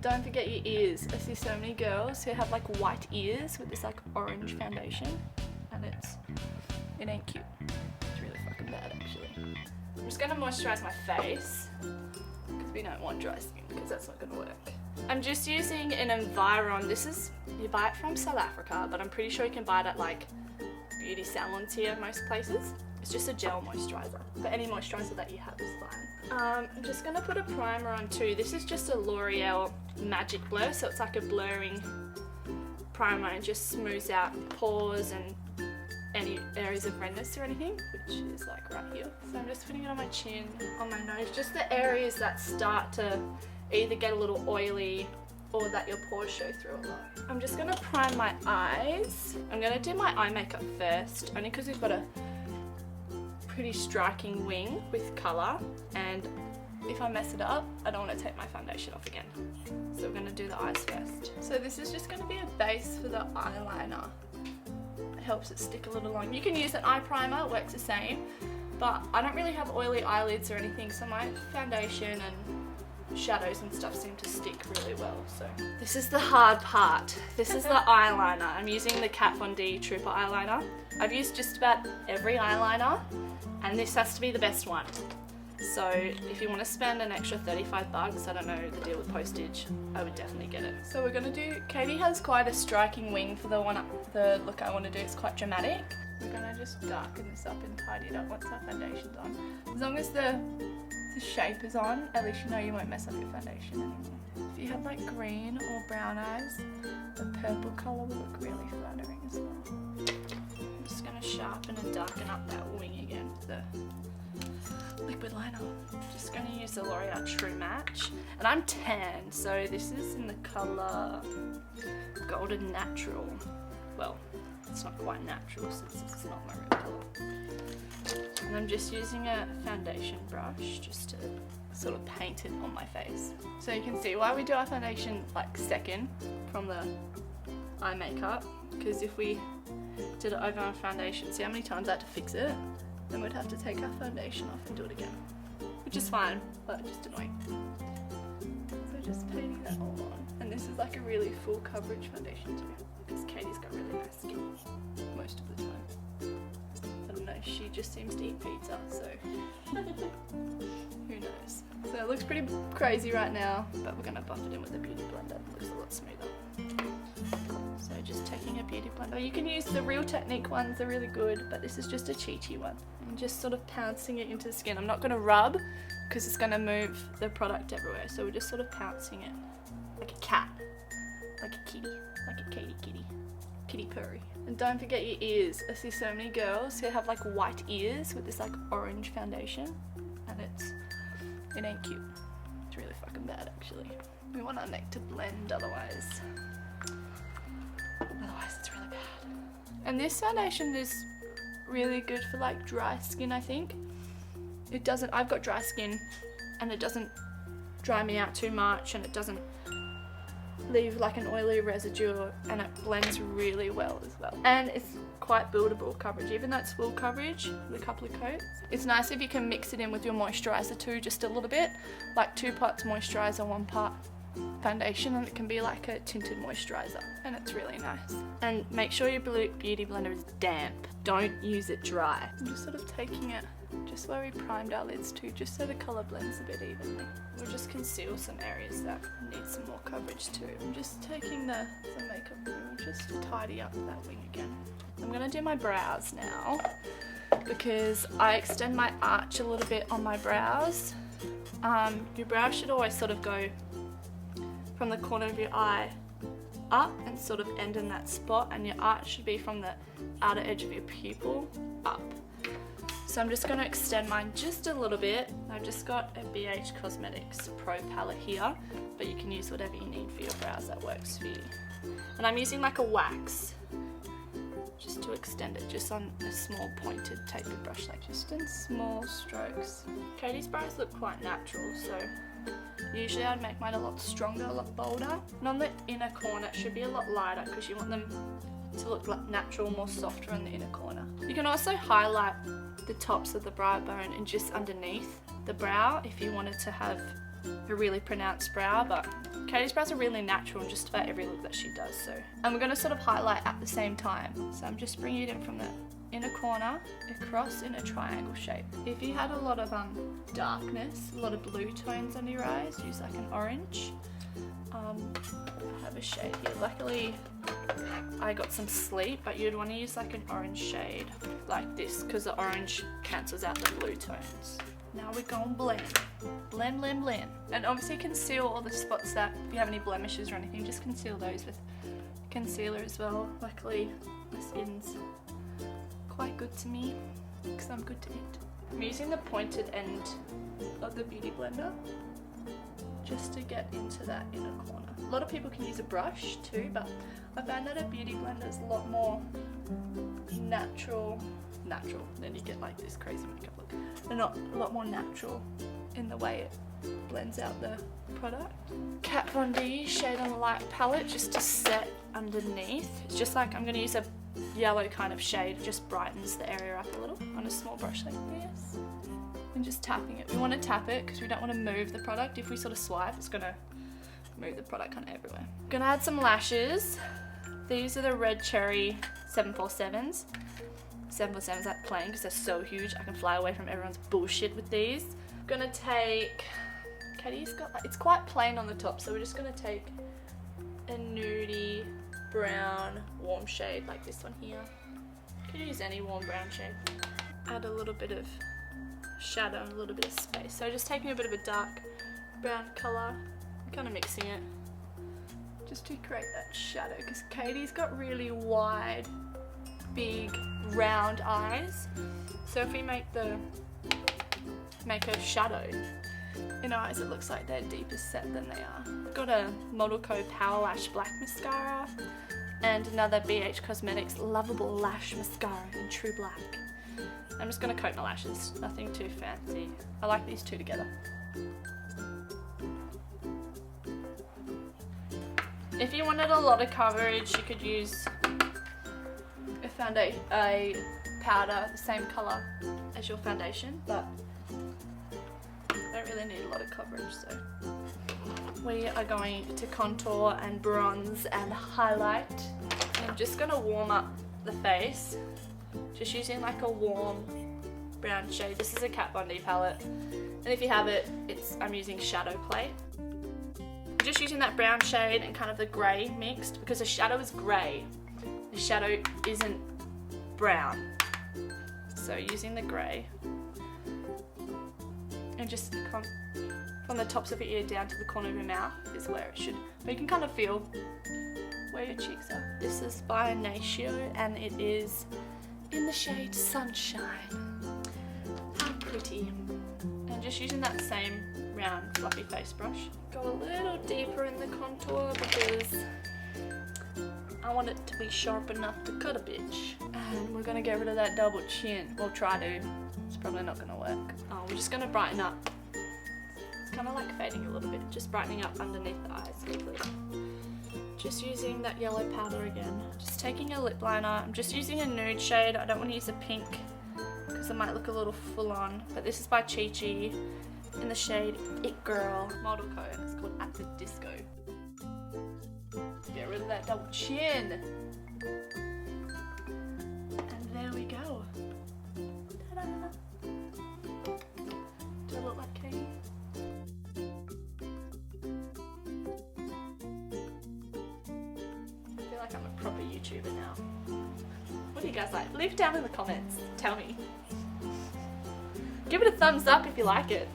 don't forget your ears. I see so many girls who have like white ears with this like orange foundation, and it ain't cute. It's really fucking bad actually. I'm just gonna moisturize my face because we don't want dry skin because that's not gonna work. I'm just using an Environ. You buy it from South Africa, but I'm pretty sure you can buy it at like beauty salons here most places. It's just a gel moisturizer, but any moisturizer that you have is fine. I'm just gonna put a primer on too. This is just a L'Oreal Magic Blur, so it's like a blurring primer and just smooths out pores and any areas of redness or anything, which is like right here. So I'm just putting it on my chin, on my nose, just the areas that start to either get a little oily or that your pores show through a lot. I'm just gonna prime my eyes. I'm gonna do my eye makeup first, only because we've got a pretty striking wing with colour, and if I mess it up, I don't want to take my foundation off again. So we're gonna do the eyes first. So this is just gonna be a base for the eyeliner. It helps it stick a little long. You can use an eye primer, it works the same, but I don't really have oily eyelids or anything, so my foundation and shadows and stuff seem to stick really well. So this is the hard part. This is the eyeliner. I'm using the Kat Von D Trooper eyeliner. I've used just about every eyeliner, and this has to be the best one. So if you want to spend an extra 35 bucks, I don't know the deal with postage, I would definitely get it. So we're gonna do, Katy has quite a striking wing for the look I want to do. It's quite dramatic. We're gonna just darken this up and tidy it up once our foundation's on. As long as the shape is on, at least you know you won't mess up your foundation anymore. If you have like green or brown eyes, the purple colour will look really flattering as well. I'm just gonna sharpen and darken up that wing again with the liquid liner. Just gonna use the L'Oreal True Match, and I'm tan, so this is in the colour Golden Natural. Well, it's not quite natural since it's not my real colour. And I'm just using a foundation brush just to sort of paint it on my face. So you can see why we do our foundation like second from the eye makeup, because if we did it over our foundation, see how many times I had to fix it? Then we'd have to take our foundation off and do it again, which is fine, but just annoying. So just painting that all on. And this is like a really full coverage foundation too, because Katy's got really nice skin most of the time. I don't know, she just seems to eat pizza, so who knows. So it looks pretty crazy right now, but we're gonna buff it in with a beauty blender. It looks a lot smoother. So just taking a beauty blender. You can use the Real Technique ones, they're really good, but this is just a cheaty one. And just sort of pouncing it into the skin. I'm not gonna rub, because it's gonna move the product everywhere. So we're just sort of pouncing it like a cat, like a kitty, like a Katy kitty. Kitty purry. And don't forget your ears. I see so many girls who have like white ears with this like orange foundation, and it ain't cute. It's really fucking bad actually. We want our neck to blend otherwise it's really bad. And this foundation is really good for like dry skin, I think. I've got dry skin, and it doesn't dry me out too much, and it doesn't leave like an oily residue, and it blends really well as well. And it's quite buildable coverage, even though it's full coverage with a couple of coats. It's nice if you can mix it in with your moisturizer too, just a little bit, like 2 parts moisturizer, 1 part foundation, and it can be like a tinted moisturizer, and it's really nice. And make sure your beauty blender is damp. Don't use it dry. I'm just sort of taking it just where we primed our lids too, just so the colour blends a bit evenly. We'll just conceal some areas that need some more coverage too. I'm just taking some makeup remover just to tidy up that wing again. I'm gonna do my brows now, because I extend my arch a little bit on my brows. Your brows should always sort of go from the corner of your eye up and sort of end in that spot, and your arch should be from the outer edge of your pupil up. So I'm just going to extend mine just a little bit. I've just got a BH Cosmetics Pro palette here, but you can use whatever you need for your brows that works for you. And I'm using like a wax just to extend it, just on a small pointed tapered brush, like just in small strokes. Katy's brows look quite natural, so usually I'd make mine a lot stronger, a lot bolder. And on the inner corner it should be a lot lighter, because you want them to look like natural, more softer in the inner corner. You can also highlight the tops of the brow bone and just underneath the brow if you wanted to have a really pronounced brow, but Katy's brows are really natural in just about every look that she does, so. And we're gonna sort of highlight at the same time. So I'm just bringing it in from the inner corner across in a triangle shape. If you had a lot of darkness, a lot of blue tones under your eyes, use like an orange. I have a shade here. Luckily, I got some sleep, but you'd want to use like an orange shade like this because the orange cancels out the blue tones. Now we're going blend. Blend, blend, blend. And obviously conceal all the spots that, if you have any blemishes or anything, just conceal those with concealer as well. Luckily, my skin's quite good to me because I'm good to it. I'm using the pointed end of the Beauty Blender just to get into that inner corner. A lot of people can use a brush too, but I found that a Beauty Blender is a lot more natural, then you get like this crazy makeup look. They're not a lot more natural in the way it blends out the product. Kat Von D Shade on the Light palette just to set underneath. It's just like I'm going to use a yellow kind of shade, just brightens the area up a little on a small brush like this. And just tapping it. We want to tap it because we don't want to move the product. If we sort of swipe, it's going to move the product kind of everywhere. I'm going to add some lashes. These are the Red Cherry 747s. 747s like plain because they're so huge. I can fly away from everyone's bullshit with these. I'm going to take, Katy's got, it's quite plain on the top, so we're just going to take a nudie brown warm shade like this one here. You can use any warm brown shade. Add a little bit of shadow and a little bit of space. So just taking a bit of a dark brown colour, kind of mixing it just to create that shadow because Katy's got really wide, big, round eyes. So if we make her shadow in her eyes, it looks like they're deeper set than they are. I've got a Model Co Power Lash Black Mascara and another BH Cosmetics Lovable Lash Mascara in True Black. I'm just going to coat my lashes, nothing too fancy. I like these two together. If you wanted a lot of coverage, you could use a powder the same colour as your foundation, but I don't really need a lot of coverage, so. We are going to contour and bronze and highlight. I'm just going to warm up the face. Just using like a warm brown shade. This is a Kat Von D palette, and if you have it, I'm using Shadow Play. Just using that brown shade and kind of the grey mixed because the shadow is grey. The shadow isn't brown. So using the grey and just from the tops of your ear down to the corner of your mouth is where it should. But you can kind of feel where your cheeks are. This is by Natio and it is in the shade Sunshine. How pretty. And just using that same round fluffy face brush. Go a little deeper in the contour because I want it to be sharp enough to cut a bitch. And we're going to get rid of that double chin. We'll try to. It's probably not going to work. Oh, we're just going to brighten up. It's kind of like fading a little bit. Just brightening up underneath the eyes quickly. Just using that yellow powder again. Just taking a lip liner. I'm just using a nude shade. I don't want to use a pink because it might look a little full on. But this is by Chi Chi in the shade It Girl Model Co. And it's called At the Disco. Get rid of that double chin. And there we go. Ta-da! Do I look like Katy? I feel like I'm a proper YouTuber now. What do you guys like? Leave down in the comments. Tell me. Give it a thumbs up if you like it.